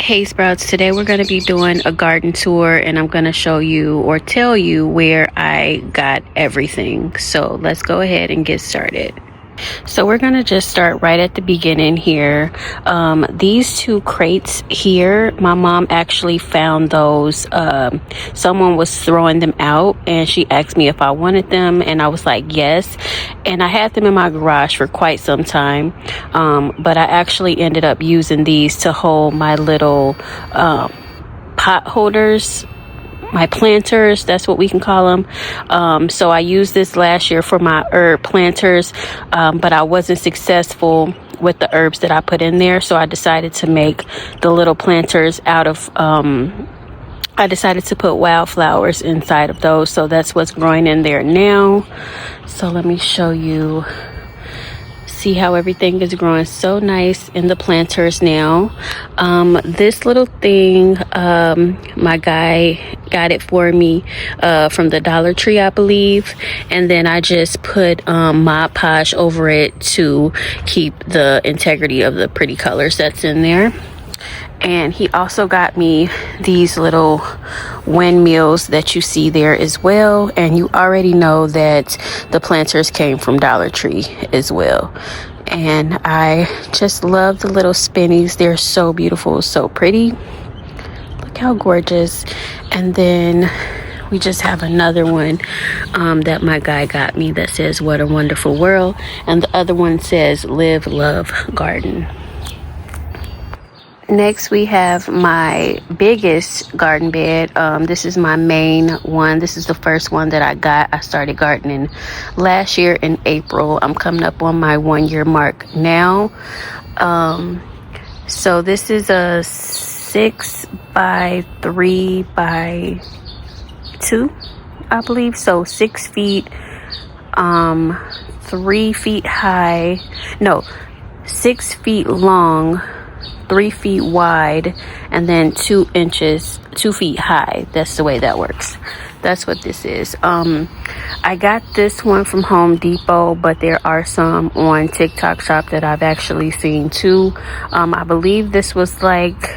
Hey Sprouts, today we're going to be doing a garden tour and I'm going to show you or tell you where I got everything. So let's go ahead and get started. So we're going to just start right at the beginning here. These two crates here, my mom actually found those. Someone was throwing them out and she asked me if I wanted them and I was like yes, and I had them in my garage for quite some time, but I actually ended up using these to hold my little pot holders, my planters, that's what we can call them. So I used this last year for my herb planters, but I wasn't successful with the herbs that I put in there, so I decided to make the little planters out of I decided to put wildflowers inside of those, so that's what's growing in there now. So let me show you. See how everything is growing so nice in the planters now. This little thing, my guy got it for me from the Dollar Tree, I believe, and then I just put Mod Podge over it to keep the integrity of the pretty colors that's in there. And he also got me these little windmills that you see there as well. And you already know that the planters came from Dollar Tree as well. And I just love the little spinnies. They're so beautiful, so pretty. Look how gorgeous. And then we just have another one that my guy got me that says "What a Wonderful World." And the other one says "Live, Love, Garden." Next, we have my biggest garden bed. This is my main one. This is the first one that I got. I started gardening last year in April. I'm coming up on my 1-year mark now. So this is a 6 by 3 by 2, I believe. So 6 feet, 3 feet high. No, 6 feet long, 3 feet wide, and then 2 feet high. That's the way that works. That's what this is. I got this one from Home Depot, but there are some on TikTok Shop that I've actually seen too. I believe this was like,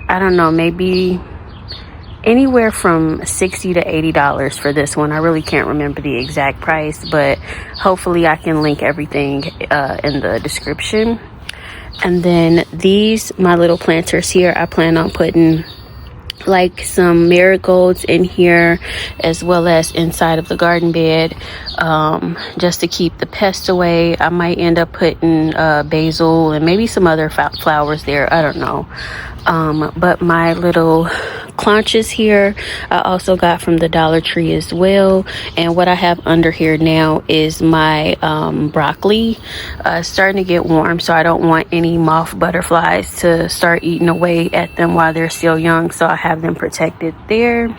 I don't know, maybe anywhere from $60 to $80 for this one. I really can't remember the exact price, but hopefully I can link everything in the description. And then these, my little planters here, I plan on putting like some marigolds in here as well as inside of the garden bed, just to keep the pests away. I might end up putting basil and maybe some other flowers there, I don't know. But my little clunches here I also got from the Dollar Tree as well. And what I have under here now is my broccoli. It's starting to get warm, so I don't want any moth butterflies to start eating away at them while they're still young, so I have them protected there.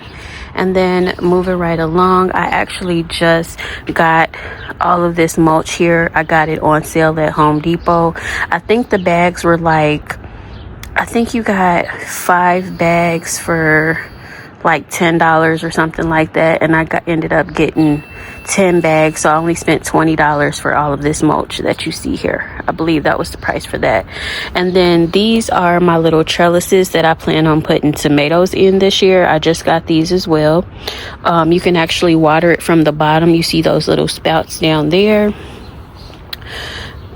And then moving right along, I actually just got all of this mulch here. I got it on sale at Home Depot. I think the bags were like, I think you got 5 bags for like $10 or something like that, and I ended up getting 10 bags, so I only spent $20 for all of this mulch that you see here. I believe that was the price for that. And then these are my little trellises that I plan on putting tomatoes in this year. I just got these as well. You can actually water it from the bottom. You see those little spouts down there.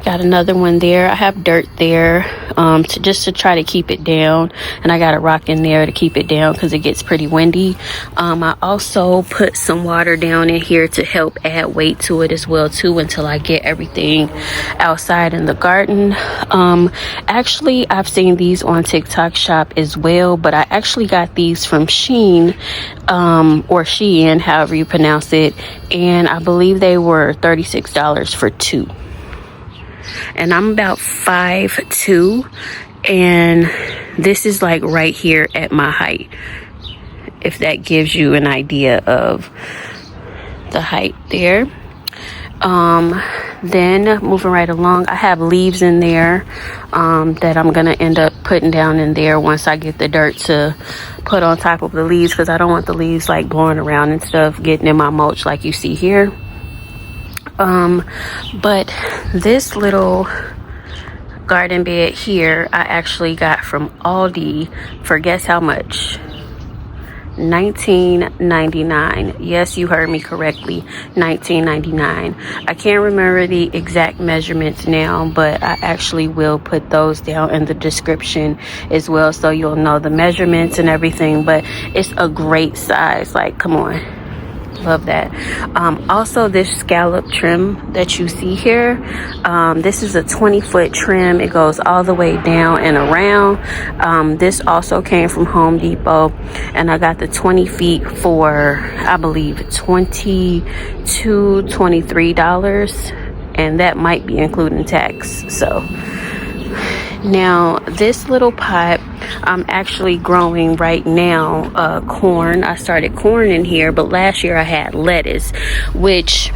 Got another one there. I have dirt there to try to keep it down, and I got a rock in there to keep it down because it gets pretty windy. I also put some water down in here to help add weight to it as well too, until I get everything outside in the garden. Actually, I've seen these on TikTok Shop as well, but I actually got these from Shein, or Shein, however you pronounce it, and I believe they were $36 for 2. And I'm about 5'2", and this is like right here at my height, if that gives you an idea of the height there. Then moving right along, I have leaves in there that I'm gonna end up putting down in there once I get the dirt to put on top of the leaves, because I don't want the leaves like blowing around and stuff getting in my mulch like you see here. But this little garden bed here I actually got from Aldi for guess how much? $19.99. Yes, you heard me correctly, $19.99. I can't remember the exact measurements now, but I actually will put those down in the description as well, so you'll know the measurements and everything. But it's a great size, like, come on, love that. Also, this scallop trim that you see here, this is a 20-foot trim. It goes all the way down and around. This also came from Home Depot, and I got the 20 feet for, I believe, $23, and that might be including tax. So now this little pot, I'm actually growing right now corn. I started corn in here, but last year I had lettuce, which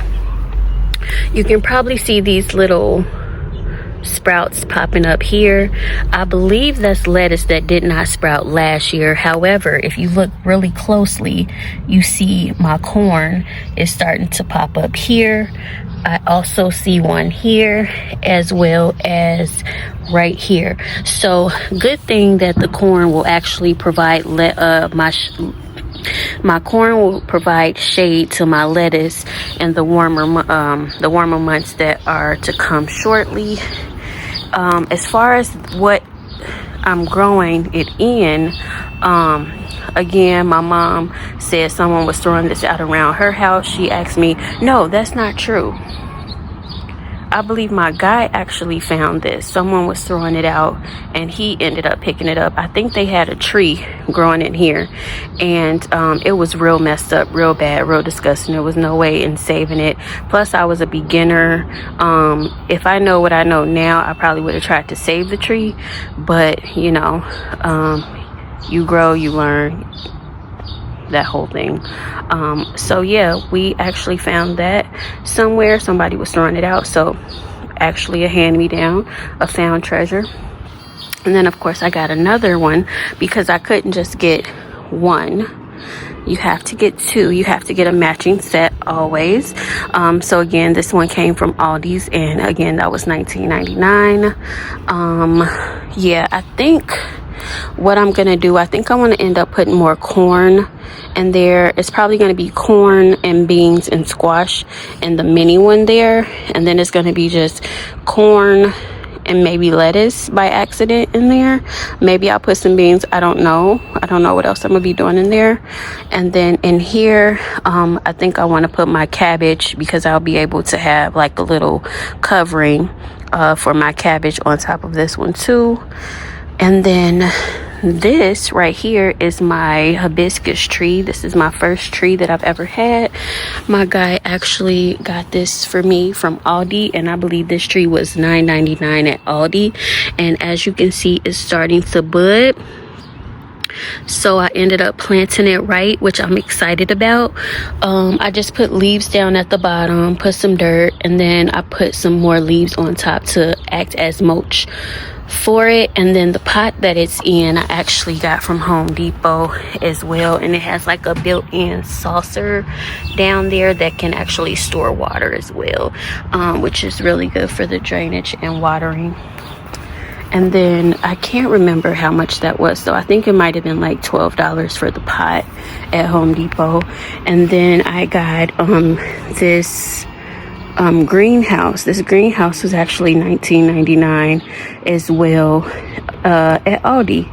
you can probably see these little sprouts popping up here. I believe that's lettuce that did not sprout last year. However, if you look really closely, you see my corn is starting to pop up here. I also see one here as well as right here. So good thing that the corn will actually provide my corn will provide shade to my lettuce in the warmer months that are to come shortly. As far as what I'm growing it in, again, my mom said someone was throwing this out around her house. She asked me, no, that's not true. I believe my guy actually found this. Someone was throwing it out and he ended up picking it up. I think they had a tree growing in here, and it was real messed up, real bad, real disgusting. There was no way in saving it. Plus, I was a beginner. If I know what I know now, I probably would have tried to save the tree, but you know, you grow, you learn, that whole thing. So yeah, we actually found that somewhere. Somebody was throwing it out, so actually a hand-me-down, a found treasure. And then of course I got another one because I couldn't just get one. You have to get two. You have to get a matching set always. So again, this one came from Aldi's, and again, that was $19.99. Yeah, I think what I'm gonna do, I think I want to end up putting more corn in there. It's probably going to be corn and beans and squash in the mini one there, and then it's going to be just corn and maybe lettuce by accident in there. Maybe I'll put some beans. I don't know what else I'm gonna be doing in there. And then in here, I think I want to put my cabbage, because I'll be able to have like a little covering for my cabbage on top of this one too. And then this right here is my hibiscus tree. This is my first tree that I've ever had. My guy actually got this for me from Aldi, and I believe this tree was $9.99 at Aldi. And as you can see, it's starting to bud. So I ended up planting it right, which I'm excited about. I just put leaves down at the bottom, put some dirt, and then I put some more leaves on top to act as mulch for it. And then the pot that it's in, I actually got from Home Depot as well, and it has like a built-in saucer down there that can actually store water as well, which is really good for the drainage and watering. And then I can't remember how much that was, so I think it might have been like $12 for the pot at Home Depot. And then I got this greenhouse. This greenhouse was actually $19.99 as well at Aldi.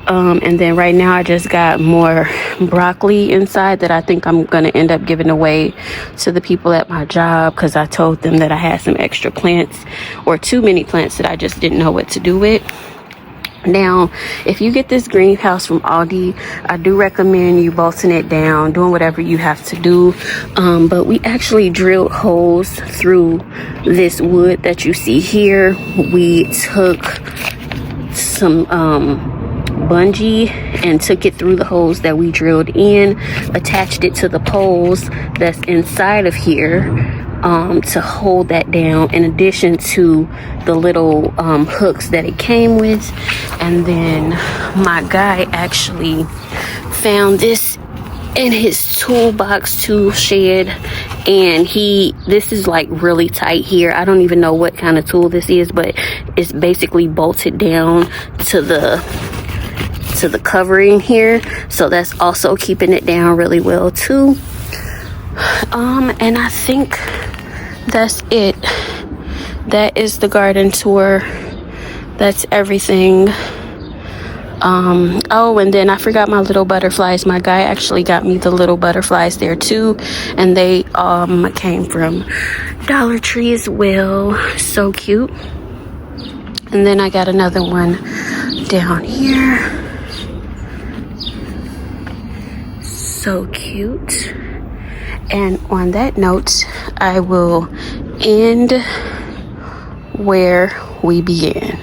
And then right now I just got more broccoli inside that I think I'm gonna end up giving away to the people at my job, because I told them that I had some extra plants, or too many plants, that I just didn't know what to do with. Now, if you get this greenhouse from Aldi, I do recommend you bolting it down, doing whatever you have to do. But we actually drilled holes through this wood that you see here. We took some bungee and took it through the holes that we drilled in, attached it to the poles that's inside of here to hold that down, in addition to the little hooks that it came with. And then my guy actually found this in his toolbox tool shed, and this is like really tight here. I don't even know what kind of tool this is, but it's basically bolted down to the covering here, so that's also keeping it down really well too. And I think that's it. That is the garden tour. That's everything. Oh, and then I forgot my little butterflies. My guy actually got me the little butterflies there too, and they came from Dollar Tree as well. So cute. And then I got another one down here. So cute. And on that note, I will end where we began.